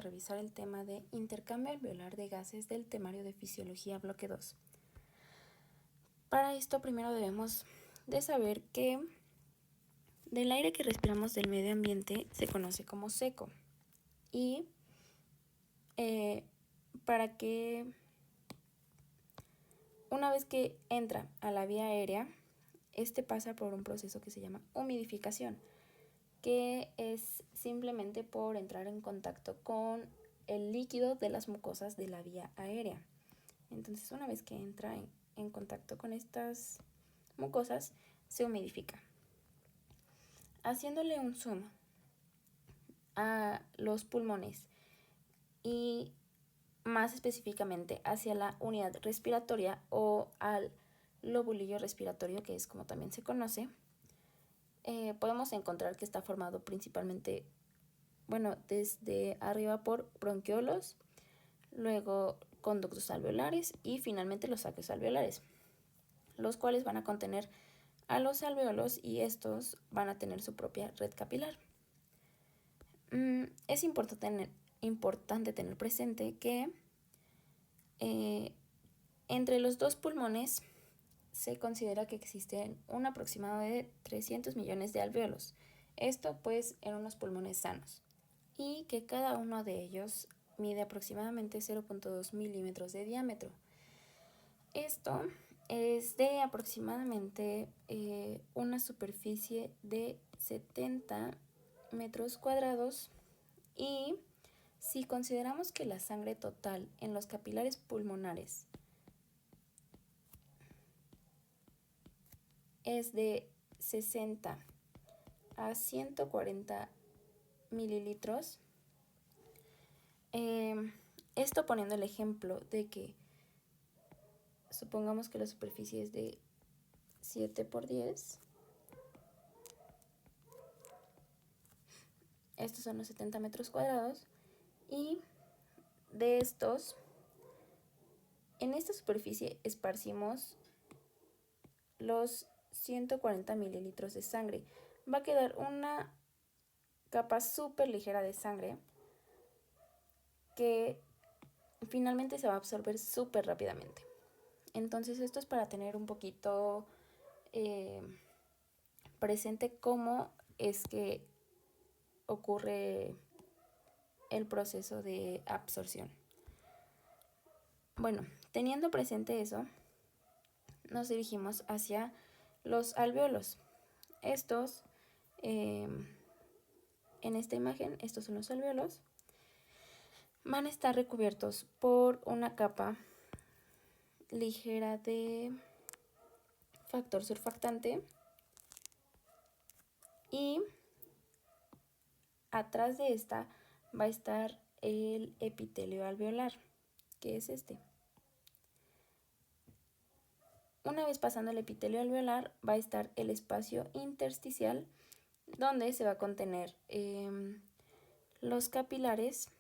revisar el tema de intercambio alveolar de gases del temario de fisiología bloque 2. Para esto primero debemos de saber que del aire que respiramos del medio ambiente se conoce como seco y para que una vez que entra a la vía aérea, este pasa por un proceso que se llama humidificación, que es simplemente por entrar en contacto con el líquido de las mucosas de la vía aérea. Entonces, una vez que entra en contacto con estas mucosas, se humidifica. Haciéndole un zoom a los pulmones y más específicamente hacia la unidad respiratoria o al lobulillo respiratorio, que es como también se conoce, podemos encontrar que está formado principalmente, desde arriba por bronquiolos, luego conductos alveolares y finalmente los saqueos alveolares, los cuales van a contener a los alveolos y estos van a tener su propia red capilar. Es importante tener presente que entre los dos pulmones se considera que existen un aproximado de 300 millones de alvéolos, esto pues en unos pulmones sanos, y que cada uno de ellos mide aproximadamente 0.2 milímetros de diámetro. Esto es de aproximadamente una superficie de 70 metros cuadrados, y si consideramos que la sangre total en los capilares pulmonares es de 60 a 140 mililitros, esto poniendo el ejemplo de que supongamos que la superficie es de 7 por 10, estos son los 70 metros cuadrados, y de estos, en esta superficie esparcimos los 140 mililitros de sangre. Va a quedar una capa súper ligera de sangre que finalmente se va a absorber súper rápidamente. Entonces esto es para tener un poquito presente cómo es que ocurre el proceso de absorción. Bueno, teniendo presente eso, nos dirigimos hacia los alvéolos. Estos, en esta imagen, estos son los alvéolos. Van a estar recubiertos por una capa ligera de factor surfactante y atrás de esta va a estar el epitelio alveolar, que es este. Una vez pasando el epitelio alveolar va a estar el espacio intersticial, donde se va a contener los capilares,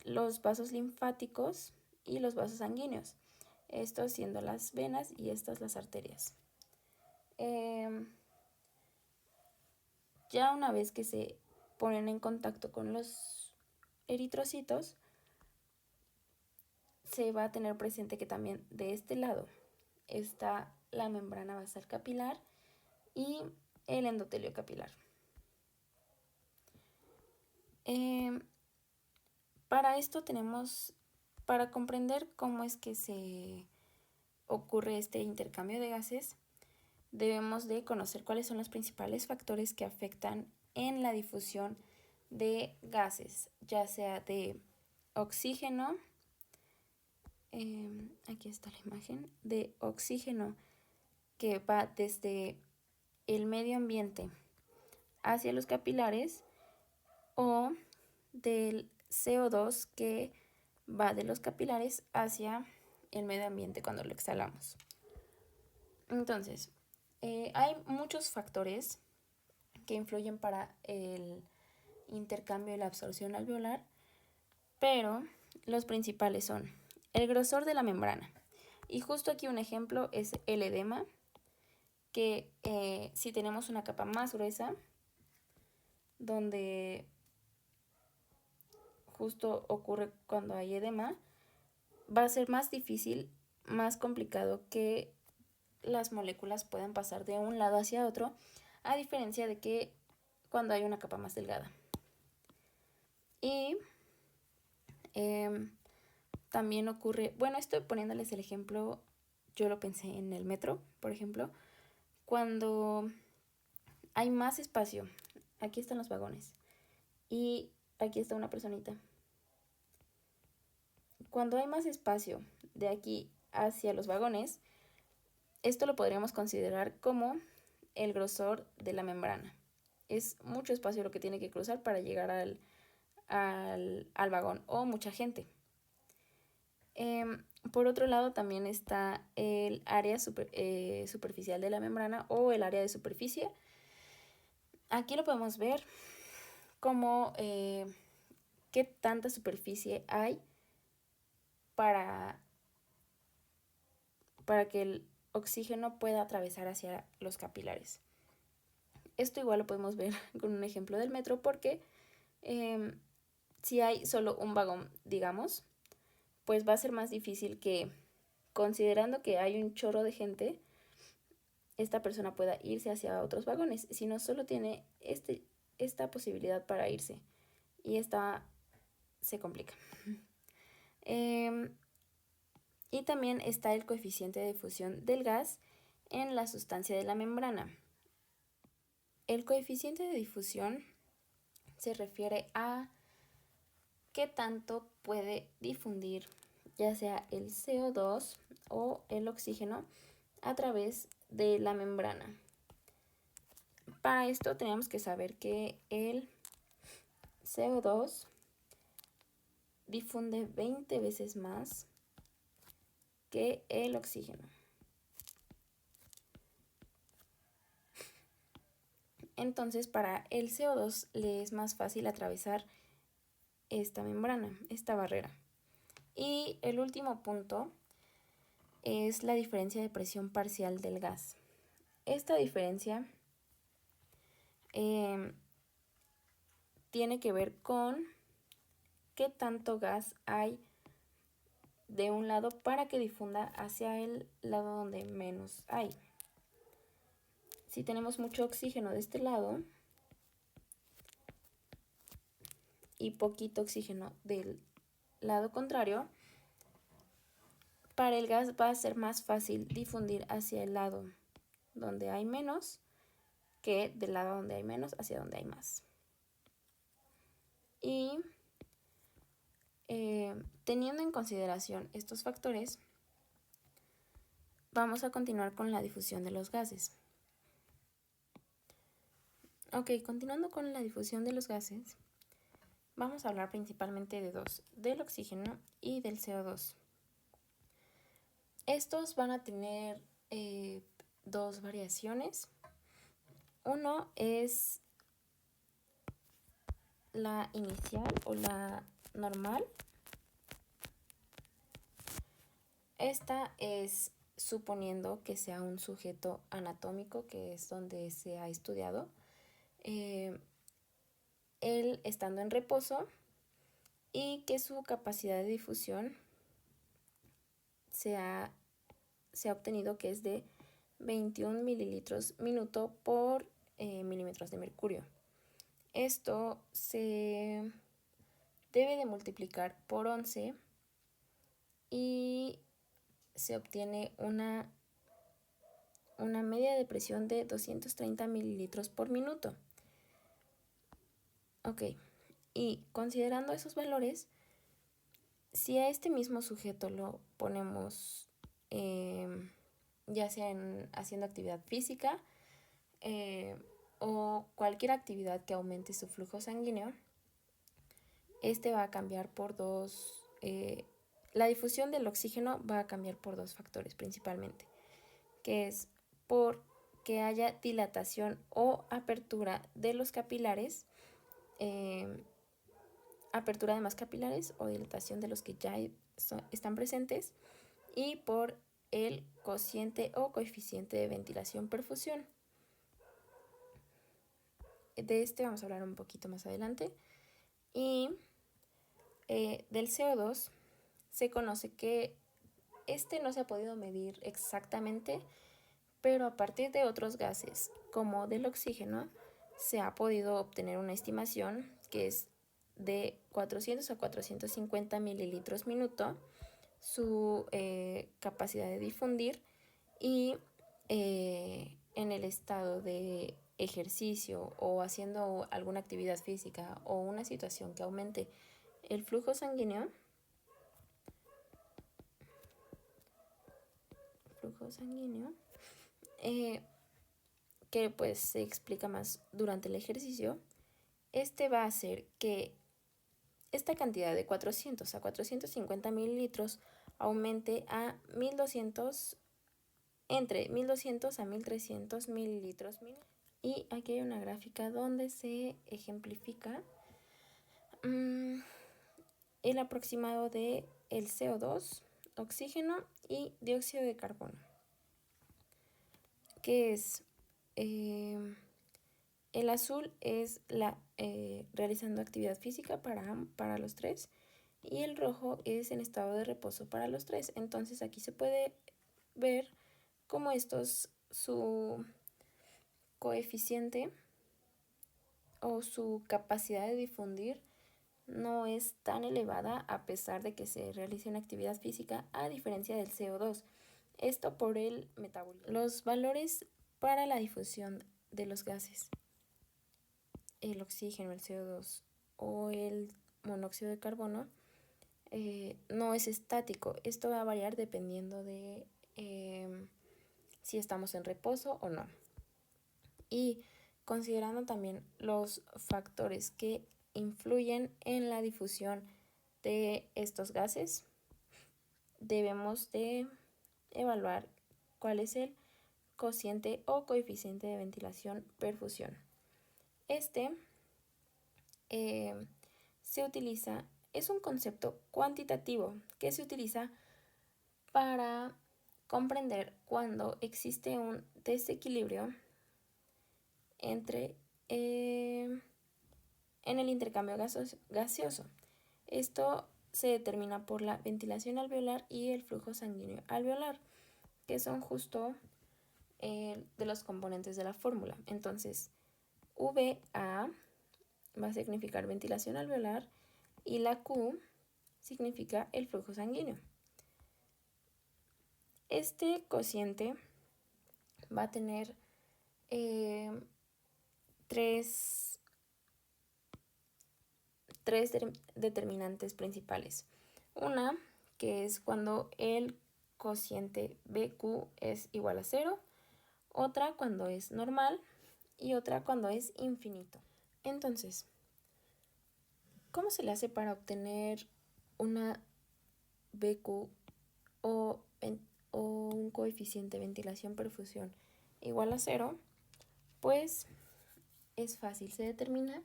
los vasos linfáticos y los vasos sanguíneos, estos siendo las venas y estas las arterias. Ya una vez que se ponen en contacto con los eritrocitos, se va a tener presente que también de este lado está la membrana basal capilar y el endotelio capilar. Para esto para comprender cómo es que se ocurre este intercambio de gases, debemos de conocer cuáles son los principales factores que afectan en la difusión de gases, ya sea de oxígeno, aquí está la imagen, de oxígeno que va desde el medio ambiente hacia los capilares, o del CO2 que va de los capilares hacia el medio ambiente cuando lo exhalamos. Entonces, hay muchos factores que influyen para el intercambio y la absorción alveolar, pero los principales son el grosor de la membrana. Y justo aquí un ejemplo es el edema, que si tenemos una capa más gruesa, donde justo ocurre cuando hay edema, va a ser más difícil, más complicado que las moléculas puedan pasar de un lado hacia otro, a diferencia de que cuando hay una capa más delgada. Y también ocurre, bueno, estoy poniéndoles el ejemplo, yo lo pensé en el metro, por ejemplo, cuando hay más espacio, aquí están los vagones y aquí está una personita. Cuando hay más espacio de aquí hacia los vagones, esto lo podríamos considerar como el grosor de la membrana. Es mucho espacio lo que tiene que cruzar para llegar al vagón, o mucha gente. Por otro lado también está el área superficial de la membrana, o el área de superficie. Aquí lo podemos ver como qué tanta superficie hay para que el oxígeno pueda atravesar hacia los capilares. Esto igual lo podemos ver con un ejemplo del metro, porque si hay solo un vagón, digamos, pues va a ser más difícil que, considerando que hay un chorro de gente, esta persona pueda irse hacia otros vagones, sino solo tiene esta posibilidad para irse, y esta se complica. Y también está el coeficiente de difusión del gas en la sustancia de la membrana. El coeficiente de difusión se refiere a qué tanto puede difundir ya sea el CO2 o el oxígeno a través de la membrana. Para esto tenemos que saber que el CO2 difunde 20 veces más que el oxígeno. Entonces, para el CO2 le es más fácil atravesar esta membrana, esta barrera. Y el último punto es la diferencia de presión parcial del gas. Esta diferencia tiene que ver con qué tanto gas hay de un lado para que difunda hacia el lado donde menos hay. Si tenemos mucho oxígeno de este lado y poquito oxígeno del lado contrario, para el gas va a ser más fácil difundir hacia el lado donde hay menos que del lado donde hay menos hacia donde hay más. Y teniendo en consideración estos factores, vamos a continuar con la difusión de los gases. Ok, continuando con la difusión de los gases, vamos a hablar principalmente de dos, del oxígeno y del CO2. Estos van a tener dos variaciones. Uno es la inicial o la normal. Esta es suponiendo que sea un sujeto anatómico, que es donde se ha estudiado, él estando en reposo, y que su capacidad de difusión se ha obtenido que es de 21 mililitros minuto por milímetros de mercurio. Esto se debe de multiplicar por 11 y se obtiene una media de presión de 230 mililitros por minuto. Ok, y considerando esos valores, si a este mismo sujeto lo ponemos ya sea haciendo actividad física o cualquier actividad que aumente su flujo sanguíneo, este va a cambiar por dos, la difusión del oxígeno va a cambiar por dos factores principalmente, que es por que haya dilatación o apertura de los capilares, apertura de más capilares o dilatación de los que ya están presentes, y por el cociente o coeficiente de ventilación-perfusión. De este vamos a hablar un poquito más adelante. Y del CO2 se conoce que este no se ha podido medir exactamente, pero a partir de otros gases, como del oxígeno, se ha podido obtener una estimación que es de 400 a 450 mililitros minuto, su capacidad de difundir, y en el estado de ejercicio o haciendo alguna actividad física o una situación que aumente el flujo sanguíneo, eh, que pues se explica más durante el ejercicio, este va a hacer que esta cantidad de 400 a 450 mililitros aumente a 1200, entre 1200 a 1300 mililitros. Y aquí hay una gráfica donde se ejemplifica el aproximado de el CO2, oxígeno y dióxido de carbono, que es el azul es realizando actividad física para los tres, y el rojo es en estado de reposo para los tres. Entonces aquí se puede ver cómo su coeficiente o su capacidad de difundir no es tan elevada a pesar de que se realice una actividad física, a diferencia del CO2. Esto por el metabolismo. Los valores para la difusión de los gases, el oxígeno, el CO2 o el monóxido de carbono, no es estático. Esto va a variar dependiendo de si estamos en reposo o no. Y considerando también los factores que influyen en la difusión de estos gases, debemos de evaluar cuál es el cociente o coeficiente de ventilación-perfusión. Este se utiliza, es un concepto cuantitativo que se utiliza para comprender cuando existe un desequilibrio entre en el intercambio gaseoso. Esto se determina por la ventilación alveolar y el flujo sanguíneo alveolar, que son justo de los componentes de la fórmula. Entonces, VA va a significar ventilación alveolar y la Q significa el flujo sanguíneo. Este cociente va a tener tres determinantes principales. Una, que es cuando el cociente BQ es igual a 0, otra cuando es normal y otra cuando es infinito. Entonces, ¿cómo se le hace para obtener una BQ o un coeficiente de ventilación-perfusión igual a 0? Pues es fácil, se determina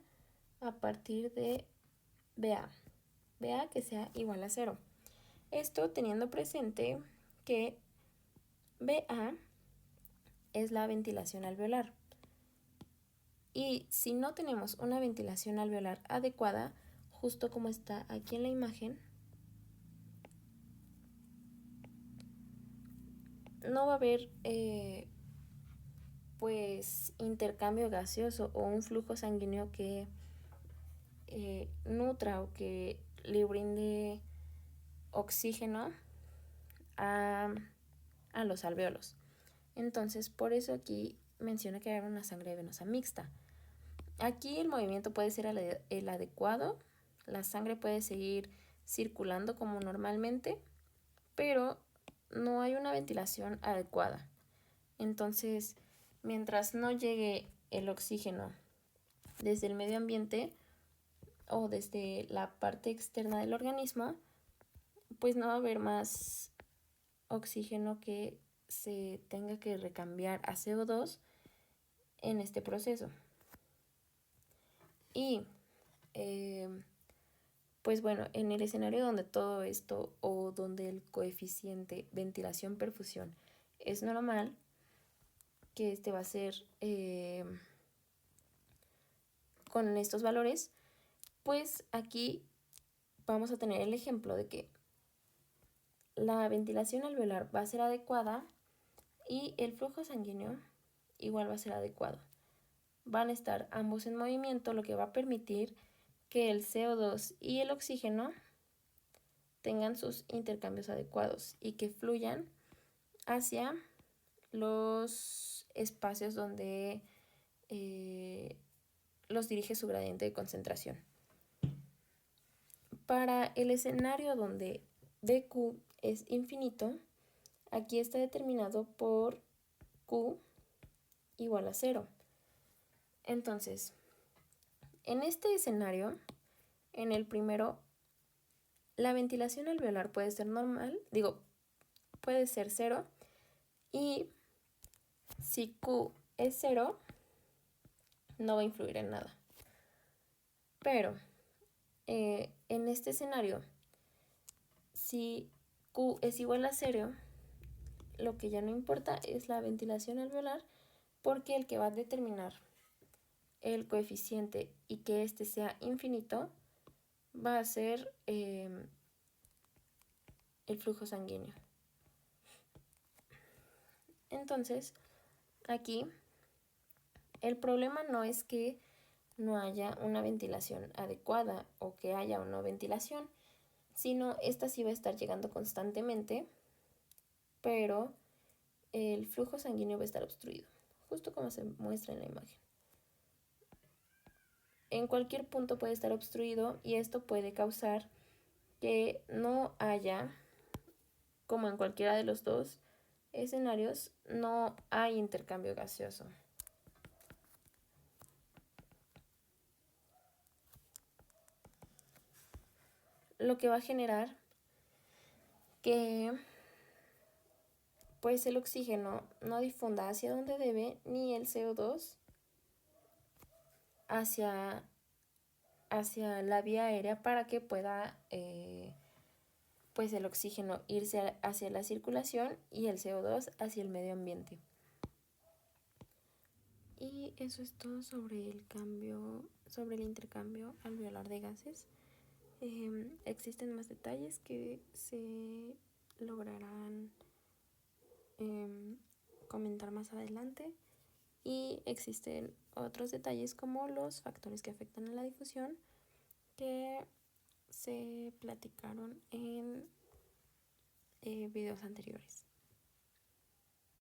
a partir de BA que sea igual a 0. Esto teniendo presente que BA es la ventilación alveolar. Y si no tenemos una ventilación alveolar adecuada, justo como está aquí en la imagen, no va a haber pues intercambio gaseoso o un flujo sanguíneo que nutra o que le brinde oxígeno a los alvéolos. Entonces, por eso aquí menciona que hay una sangre venosa mixta. Aquí el movimiento puede ser el adecuado, la sangre puede seguir circulando como normalmente, pero no hay una ventilación adecuada. Entonces, mientras no llegue el oxígeno desde el medio ambiente o desde la parte externa del organismo, pues no va a haber más oxígeno que se tenga que recambiar a CO2 en este proceso. Y pues bueno, en el escenario donde todo esto o donde el coeficiente ventilación-perfusión es normal, que este va a ser con estos valores, pues aquí vamos a tener el ejemplo de que la ventilación alveolar va a ser adecuada y el flujo sanguíneo igual va a ser adecuado. Van a estar ambos en movimiento, lo que va a permitir que el CO2 y el oxígeno tengan sus intercambios adecuados y que fluyan hacia los espacios donde los dirige su gradiente de concentración. Para el escenario donde dQ es infinito, aquí está determinado por Q igual a 0. Entonces, en este escenario, en el primero, la ventilación alveolar puede ser normal, puede ser 0, y si Q es 0, no va a influir en nada. Pero en este escenario, si Q es igual a 0, lo que ya no importa es la ventilación alveolar, porque el que va a determinar el coeficiente y que este sea infinito va a ser el flujo sanguíneo. Entonces, aquí el problema no es que no haya una ventilación adecuada o que haya una ventilación, sino esta sí va a estar llegando constantemente, pero el flujo sanguíneo va a estar obstruido, justo como se muestra en la imagen. En cualquier punto puede estar obstruido y esto puede causar que no haya, como en cualquiera de los dos escenarios, no hay intercambio gaseoso. Lo que va a generar que pues el oxígeno no difunda hacia donde debe, ni el CO2 hacia la vía aérea para que pueda pues el oxígeno irse hacia la circulación y el CO2 hacia el medio ambiente. Y eso es todo sobre el intercambio alveolar de gases. Existen más detalles que se lograrán comentar más adelante, y existen otros detalles como los factores que afectan a la difusión que se platicaron en videos anteriores.